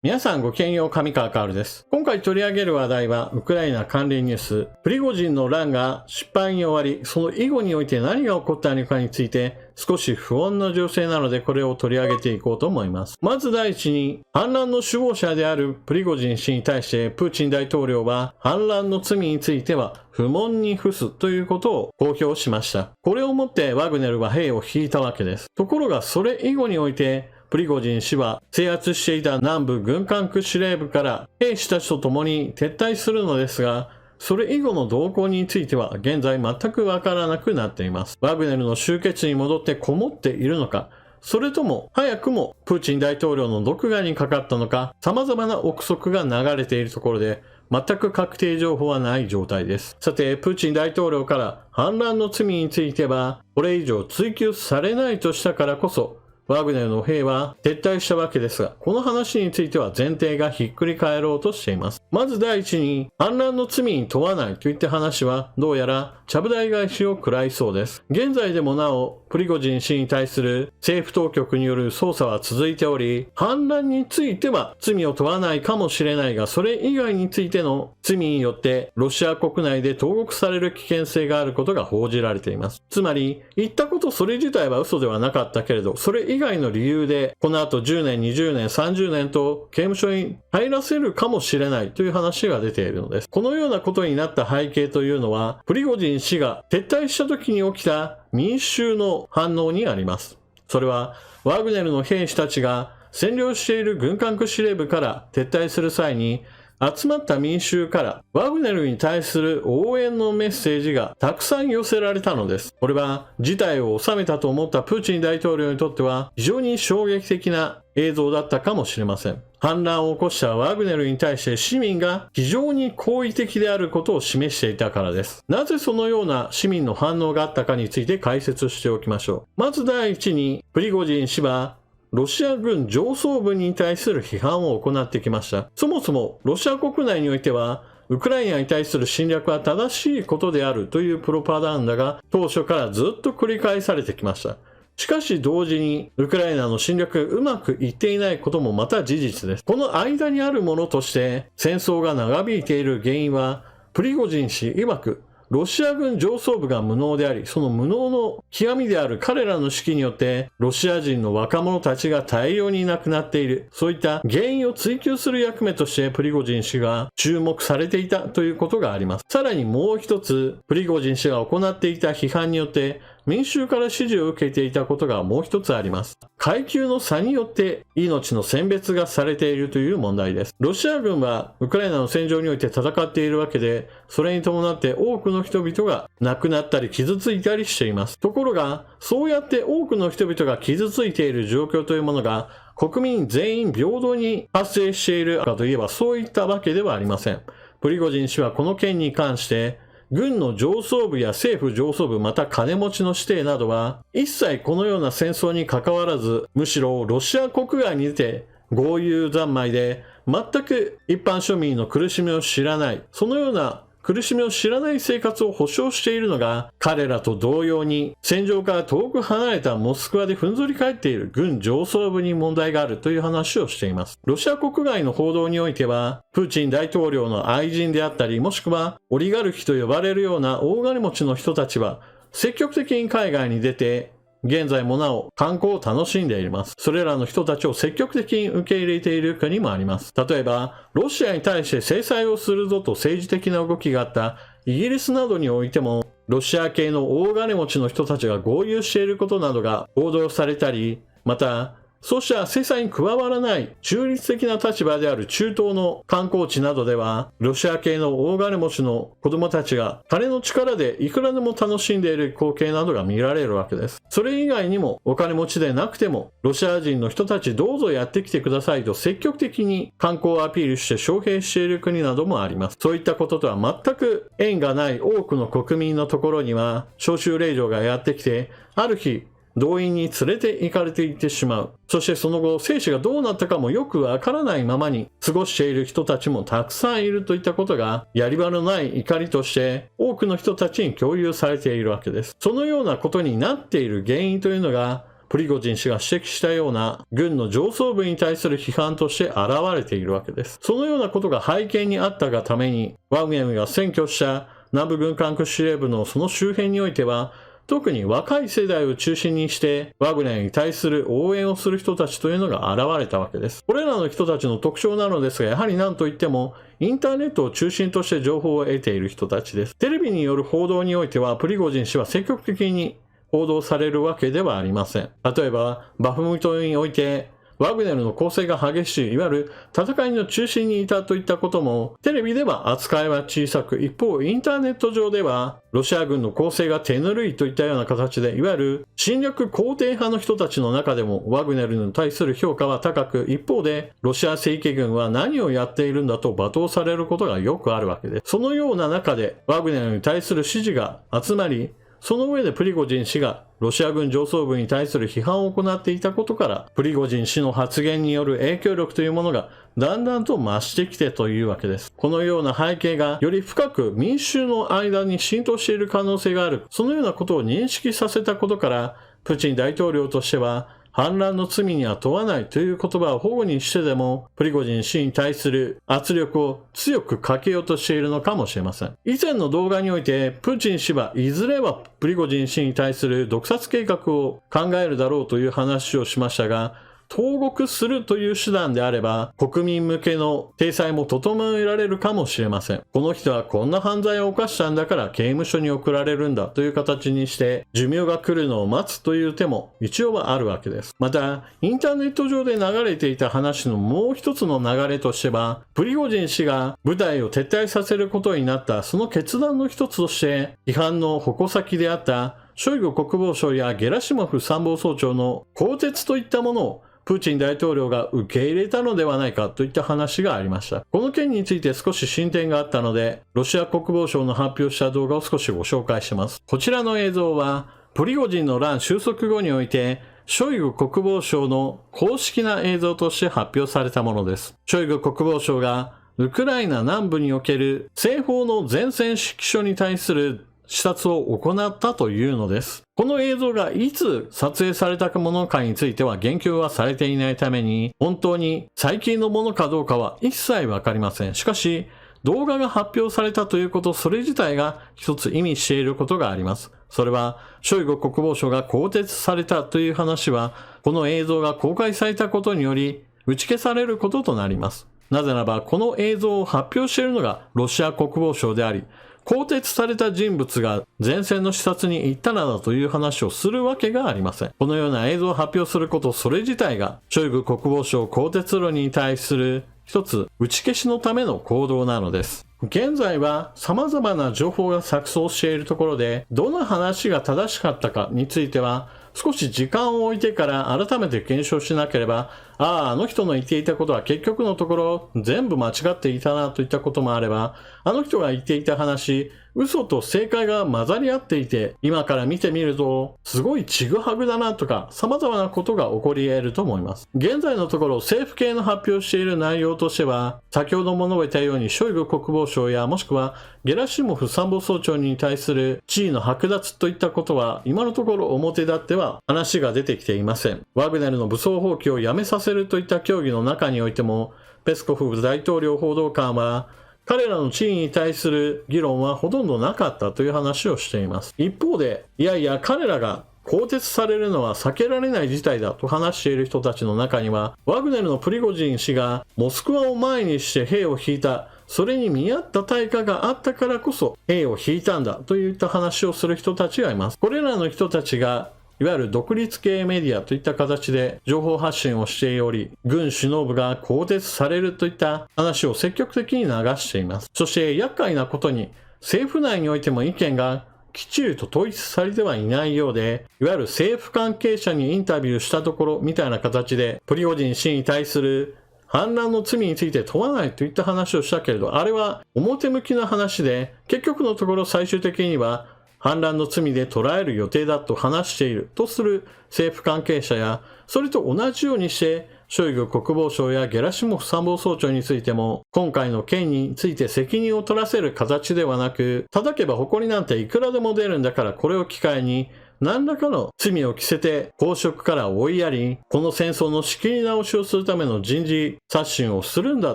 皆さんごきげんよう、上川かおるです。今回取り上げる話題はウクライナ関連ニュース、プリゴジンの乱が失敗に終わり、その以後において何が起こったのかについて少し不穏な情勢なのでこれを取り上げていこうと思います。まず第一に、反乱の首謀者であるプリゴジン氏に対してプーチン大統領は反乱の罪については不問に付すということを公表しました。これをもってワグネルは兵を引いたわけです。ところがそれ以後においてプリゴジン氏は制圧していた南部軍管区司令部から兵士たちと共に撤退するのですが、それ以後の動向については現在全くわからなくなっています。ワグネルの集結に戻ってこもっているのか、それとも早くもプーチン大統領の毒牙にかかったのか、様々な憶測が流れているところで、全く確定情報はない状態です。さて、プーチン大統領から反乱の罪については、これ以上追及されないとしたからこそ、ワグネルの兵は撤退したわけですが、この話については前提がひっくり返ろうとしています。まず第一に、反乱の罪に問わないといった話は、どうやらちゃぶ台返しを食らいそうです。現在でもなお、プリゴジン氏に対する政府当局による捜査は続いており、反乱については罪を問わないかもしれないが、それ以外についての罪によってロシア国内で投獄される危険性があることが報じられています。つまり、言ったことそれ自体は嘘ではなかったけれど、それ以外の理由で、この後10年、20年、30年と刑務所に入らせるかもしれないという話が出ているのです。このようなことになった背景というのは、プリゴジン氏が撤退した時に起きた民衆の反応にあります。それは、ワグネルの兵士たちが占領している軍管区司令部から撤退する際に、集まった民衆からワグネルに対する応援のメッセージがたくさん寄せられたのです。これは事態を収めたと思ったプーチン大統領にとっては非常に衝撃的な映像だったかもしれません。反乱を起こしたワグネルに対して市民が非常に好意的であることを示していたからです。なぜそのような市民の反応があったかについて解説しておきましょう。まず第一に、プリゴジン氏はロシア軍上層部に対する批判を行ってきました。そもそもロシア国内においては、ウクライナに対する侵略は正しいことであるというプロパガンダが当初からずっと繰り返されてきました。しかし同時に、ウクライナの侵略がうまくいっていないこともまた事実です。この間にあるものとして、戦争が長引いている原因は、プリゴジン氏曰く、ロシア軍上層部が無能であり、その無能の極みである彼らの指揮によって、ロシア人の若者たちが大量に亡くなっている。そういった原因を追求する役目として、プリゴジン氏が注目されていたということがあります。さらにもう一つ、プリゴジン氏が行っていた批判によって、民衆から支持を受けていたことがもう一つあります。階級の差によって命の選別がされているという問題です。ロシア軍はウクライナの戦場において戦っているわけで、それに伴って多くの人々が亡くなったり傷ついたりしています。ところが、そうやって多くの人々が傷ついている状況というものが国民全員平等に発生しているかといえばそういったわけではありません。プリゴジン氏はこの件に関して軍の上層部や政府上層部また金持ちの指定などは一切このような戦争に関わらず、むしろロシア国外に出て豪遊三昧で全く一般庶民の苦しみを知らない、そのような苦しみを知らない生活を保障しているのが彼らと同様に戦場から遠く離れたモスクワでふんぞり返っている軍上層部に問題があるという話をしています。ロシア国外の報道においてはプーチン大統領の愛人であったり、もしくはオリガルヒと呼ばれるような大金持ちの人たちは積極的に海外に出て現在もなお観光を楽しんでいます。それらの人たちを積極的に受け入れている国もあります。例えば、ロシアに対して制裁をするぞと政治的な動きがあったイギリスなどにおいても、ロシア系の大金持ちの人たちが豪遊していることなどが報道されたり、また、そうした制裁に加わらない中立的な立場である中東の観光地などでは、ロシア系の大金持ちの子供たちが金の力でいくらでも楽しんでいる光景などが見られるわけです。それ以外にもお金持ちでなくても、ロシア人の人たちどうぞやってきてくださいと積極的に観光をアピールして招聘している国などもあります。そういったこととは全く縁がない多くの国民のところには、招集令状がやってきて、ある日、動員に連れて行かれていってしまう。そしてその後、生死がどうなったかもよくわからないままに過ごしている人たちもたくさんいるといったことが、やり場のない怒りとして多くの人たちに共有されているわけです。そのようなことになっている原因というのが、プリゴジン氏が指摘したような軍の上層部に対する批判として現れているわけです。そのようなことが背景にあったがために、ワグネルが占拠した南部軍管区司令部のその周辺においては、特に若い世代を中心にしてワグネルに対する応援をする人たちというのが現れたわけです。これらの人たちの特徴なのですが、やはり何といってもインターネットを中心として情報を得ている人たちです。テレビによる報道においてはプリゴジン氏は積極的に報道されるわけではありません。例えばバフムトにおいてワグネルの攻勢が激しい、いわゆる戦いの中心にいたといったことも、テレビでは扱いは小さく、一方インターネット上では、ロシア軍の攻勢が手ぬるいといったような形で、いわゆる侵略肯定派の人たちの中でも、ワグネルに対する評価は高く、一方で、ロシア正規軍は何をやっているんだと罵倒されることがよくあるわけです。そのような中で、ワグネルに対する支持が集まり、その上でプリゴジン氏がロシア軍上層部に対する批判を行っていたことから、プリゴジン氏の発言による影響力というものがだんだんと増してきてというわけです。このような背景がより深く民衆の間に浸透している可能性がある。そのようなことを認識させたことから、プーチン大統領としては、反乱の罪には問わないという言葉を保護にしてでも、プリゴジン氏に対する圧力を強くかけようとしているのかもしれません。以前の動画において、プーチン氏はいずれはプリゴジン氏に対する毒殺計画を考えるだろうという話をしましたが、投獄するという手段であれば、国民向けの体裁も整えられるかもしれません。この人はこんな犯罪を犯したんだから刑務所に送られるんだという形にして、寿命が来るのを待つという手も一応はあるわけです。また、インターネット上で流れていた話のもう一つの流れとしては、プリゴジン氏が部隊を撤退させることになったその決断の一つとして、批判の矛先であったショイグ国防相やゲラシモフ参謀総長の更迭といったものをプーチン大統領が受け入れたのではないかといった話がありました。この件について少し進展があったので、ロシア国防省の発表した動画を少しご紹介します。こちらの映像は、プリゴジンの乱収束後において、ショイグ国防相の公式な映像として発表されたものです。ショイグ国防相が、ウクライナ南部における西方の前線指揮所に対する視察を行ったというのです。この映像がいつ撮影されたものかについては言及はされていないために、本当に最近のものかどうかは一切わかりません。しかし、動画が発表されたということ、それ自体が一つ意味していることがあります。それは、ショイグ国防相が更迭されたという話は、この映像が公開されたことにより、打ち消されることとなります。なぜならば、この映像を発表しているのがロシア国防省であり、更迭された人物が前線の視察に行ったなどという話をするわけがありません。このような映像を発表すること、それ自体がショイグ国防相更迭論に対する一つ打ち消しのための行動なのです。現在は様々な情報が錯綜しているところで、どの話が正しかったかについては少し時間を置いてから改めて検証しなければ、あの人の言っていたことは結局のところ全部間違っていたなといったこともあれば、あの人が言っていた話、嘘と正解が混ざり合っていて、今から見てみると、すごいちぐはぐだなとか、様々なことが起こり得ると思います。現在のところ、政府系の発表している内容としては、先ほども述べたように、ショイグ国防相や、もしくは、ゲラシモフ参謀総長に対する地位の剥奪といったことは、今のところ表立っては話が出てきていません。ワグネルの武装蜂起をやめさせるといった協議の中においても、ペスコフ大統領報道官は、彼らの地位に対する議論はほとんどなかったという話をしています。一方で、いやいや彼らが更迭されるのは避けられない事態だと話している人たちの中には、ワグネルのプリゴジン氏がモスクワを前にして兵を引いた、それに見合った対価があったからこそ兵を引いたんだといった話をする人たちがいます。これらの人たちがいわゆる独立系メディアといった形で情報発信をしており、軍首脳部が更迭されるといった話を積極的に流しています。そして厄介なことに、政府内においても意見がきっちりと統一されてはいないようで、いわゆる政府関係者にインタビューしたところみたいな形で、プリゴジン氏に対する反乱の罪について問わないといった話をしたけれど、あれは表向きな話で、結局のところ最終的には反乱の罪で捕らえる予定だと話しているとする政府関係者や、それと同じようにして、ショイグ国防相やゲラシモフ参謀総長についても、今回の件について責任を取らせる形ではなく、叩けば埃なんていくらでも出るんだからこれを機会に、何らかの罪を着せて公職から追いやり、この戦争の仕切り直しをするための人事刷新をするんだ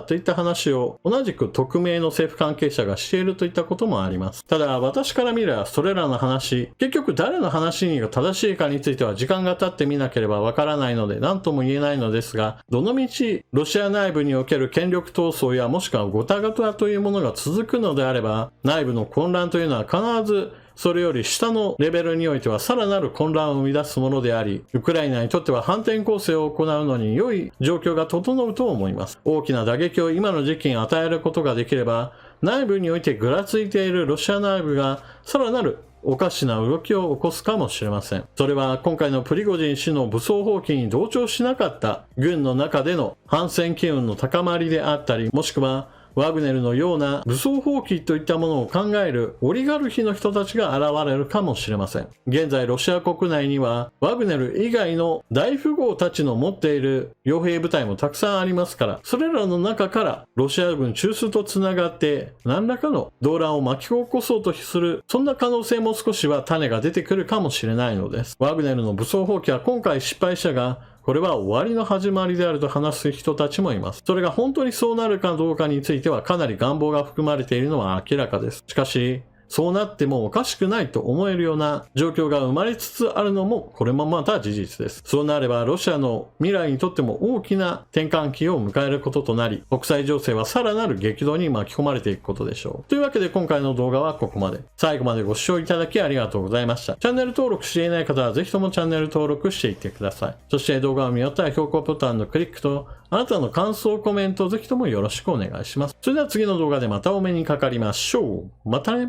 といった話を同じく匿名の政府関係者がしているといったこともあります。ただ私から見ればそれらの話、結局誰の話が正しいかについては時間が経ってみなければわからないので何とも言えないのですが、どのみちロシア内部における権力闘争やもしくはごたごたというものが続くのであれば、内部の混乱というのは必ずそれより下のレベルにおいてはさらなる混乱を生み出すものであり、ウクライナにとっては反転攻勢を行うのに良い状況が整うと思います。大きな打撃を今の時期に与えることができれば、内部においてぐらついているロシア内部がさらなるおかしな動きを起こすかもしれません。それは今回のプリゴジン氏の武装蜂起に同調しなかった軍の中での反戦機運の高まりであったり、もしくはワグネルのような武装蜂起といったものを考えるオリガルヒの人たちが現れるかもしれません。現在ロシア国内にはワグネル以外の大富豪たちの持っている傭兵部隊もたくさんありますから、それらの中からロシア軍中枢とつながって何らかの動乱を巻き起こそうとする、そんな可能性も少しは種が出てくるかもしれないのです。ワグネルの武装蜂起は今回失敗したが、これは終わりの始まりであると話す人たちもいます。それが本当にそうなるかどうかについてはかなり願望が含まれているのは明らかです。しかし、そうなってもおかしくないと思えるような状況が生まれつつあるのもこれもまた事実です。そうなればロシアの未来にとっても大きな転換期を迎えることとなり、国際情勢はさらなる激動に巻き込まれていくことでしょう。というわけで今回の動画はここまで。最後までご視聴いただきありがとうございました。チャンネル登録していない方はぜひともチャンネル登録していってください。そして動画を見終わったら評価ボタンのクリックとあなたの感想コメントをぜひともよろしくお願いします。それでは次の動画でまたお目にかかりましょう。またね。